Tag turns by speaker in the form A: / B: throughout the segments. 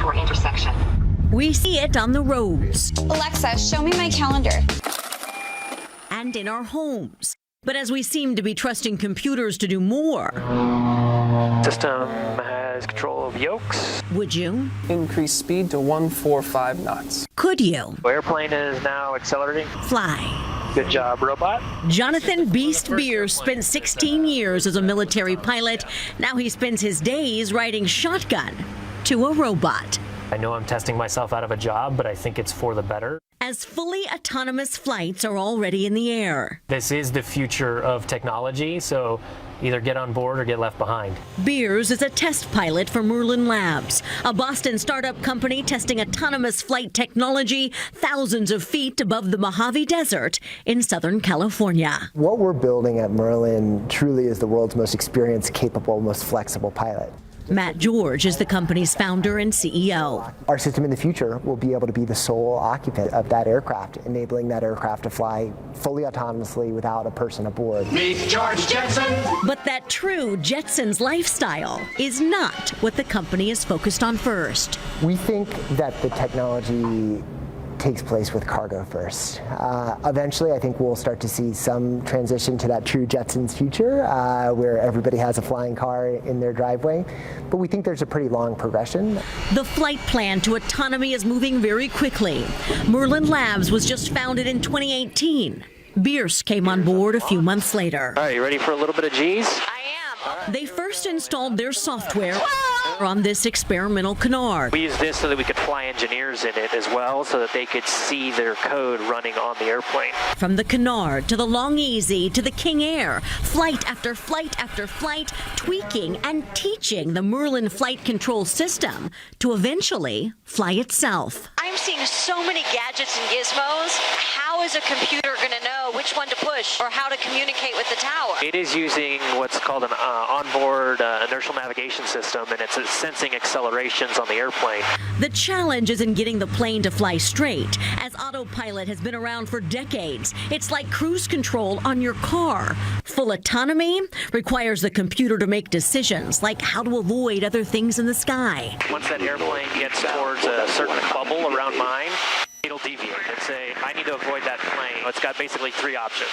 A: I-94 intersection.
B: We see it on the roads.
C: Alexa, show me my calendar.
B: And in our homes. But as we seem to be trusting computers to do more.
D: System has control of yokes.
B: Would you?
E: Increase speed to 145 knots.
B: Could you?
D: Airplane is now accelerating.
B: Fly.
D: Good job, robot.
B: Jonathan Beast Beers spent 16 years as a military pilot. Now he spends his days riding shotgun to a robot.
F: I know I'm testing myself out of a job, but I think it's for the better.
B: As fully autonomous flights are already in the air.
F: This is the future of technology, so either get on board or get left behind.
B: Beers is a test pilot for Merlin Labs, a Boston startup company testing autonomous flight technology thousands of feet above the Mojave Desert in Southern California.
G: What we're building at Merlin truly is the world's most experienced, capable, most flexible pilot.
B: Matt George is the company's founder and CEO.
G: Our system in the future will be able to be the sole occupant of that aircraft, enabling that aircraft to fly fully autonomously without a person aboard.
H: Meet George Jetson!
B: But that true Jetsons lifestyle is not what the company is focused on first.
G: We think that the technology takes place with cargo first. Eventually, I think we'll start to see some transition to that true Jetsons future, where everybody has a flying car in their driveway. But we think there's a pretty long progression.
B: The flight plan to autonomy is moving very quickly. Merlin Labs was just founded in 2018. Bierce came on board a few months later.
D: All right, you ready for a little bit of G's?
B: They first installed their software on this experimental canard.
D: We used this so that we could fly engineers in it as well, so that they could see their code running on the airplane.
B: From the canard to the Long Easy to the King Air, flight after flight after flight, tweaking and teaching the Merlin flight control system to eventually fly itself.
I: I'm seeing so many gadgets and gizmos. How is a computer going to know which one to push or how to communicate with the tower?
D: It is using what's called an onboard inertial navigation system, and it's sensing accelerations on the airplane.
B: The challenge is in getting the plane to fly straight. As autopilot has been around for decades, it's like cruise control on your car. Full autonomy requires the computer to make decisions like how to avoid other things in the sky.
D: Once that airplane gets towards a certain bubble around mine, it'll deviate and say, I need to avoid that plane. It's got basically three options.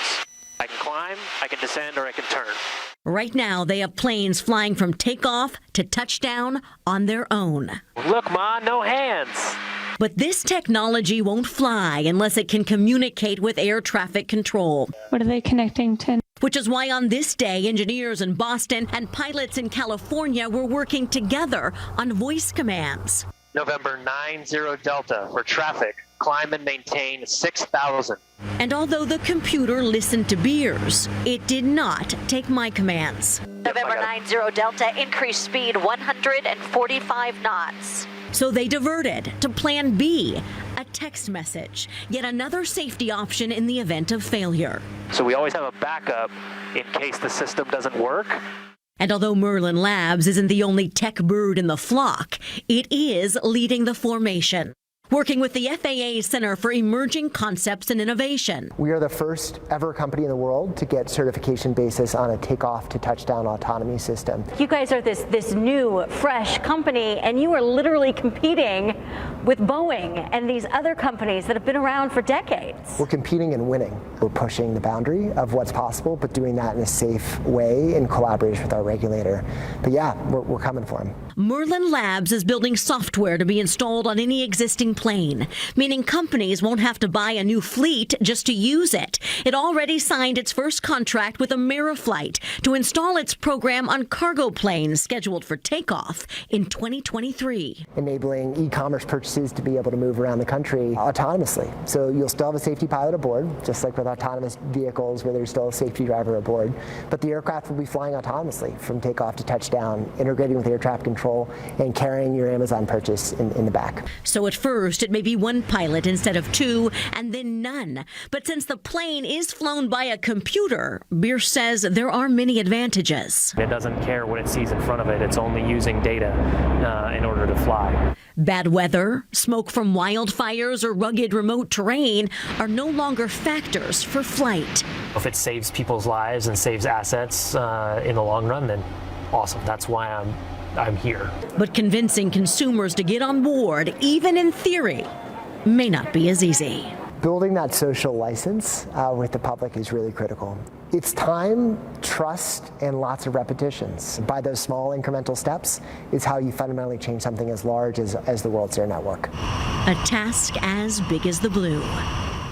D: I can climb, I can descend, or I can turn.
B: Right now, they have planes flying from takeoff to touchdown on their own.
D: Look, Ma, no hands.
B: But this technology won't fly unless it can communicate with air traffic control.
C: What are they connecting to?
B: Which is why on this day, engineers in Boston and pilots in California were working together on voice commands.
D: November 90 Delta for traffic. Climb and maintain 6,000.
B: And although the computer listened to Beers, it did not take my commands.
I: November 90 Delta, increase speed 145 knots.
B: So they diverted to Plan B, a text message, yet another safety option in the event of failure.
D: So we always have a backup in case the system doesn't work.
B: And although Merlin Labs isn't the only tech bird in the flock, it is leading the formation. Working with the FAA Center for Emerging Concepts and Innovation.
G: We are the first ever company in the world to get certification basis on a takeoff to touchdown autonomy system.
J: You guys are this new, fresh company, and you are literally competing with Boeing and these other companies that have been around for decades.
G: We're competing and winning. We're pushing the boundary of what's possible, but doing that in a safe way in collaboration with our regulator. But yeah, we're coming for them.
B: Merlin Labs is building software to be installed on any existing plane, meaning companies won't have to buy a new fleet just to use it. It already signed its first contract with Ameriflight to install its program on cargo planes scheduled for takeoff in 2023.
G: Enabling e-commerce purchases to be able to move around the country autonomously. So you'll still have a safety pilot aboard, just like with autonomous vehicles where there's still a safety driver aboard. But the aircraft will be flying autonomously from takeoff to touchdown, integrating with air traffic control and carrying your Amazon purchase in the back.
B: So at first, it may be one pilot instead of two, and then none. But since the plane is flown by a computer, Bierce says there are many advantages.
F: It doesn't care what it sees in front of it. It's only using data in order to fly.
B: Bad weather, smoke from wildfires, or rugged remote terrain are no longer factors for flight.
F: If it saves people's lives and saves assets in the long run, then awesome. That's why I'm I'm here.
B: But convincing consumers to get on board, even in theory, may not be as easy.
G: Building that social license with the public is really critical. It's time, trust, and lots of repetitions. By those small incremental steps is how you fundamentally change something as large as the World's Air Network.
B: A task as big as the blue.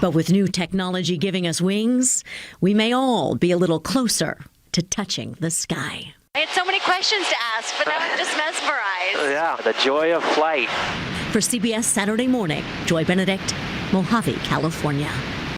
B: But with new technology giving us wings, we may all be a little closer to touching the sky.
I: I had so many questions to ask, but now I'm just mesmerized.
D: Yeah, the joy of flight.
B: For CBS Saturday Morning, Joy Benedict, Mojave, California.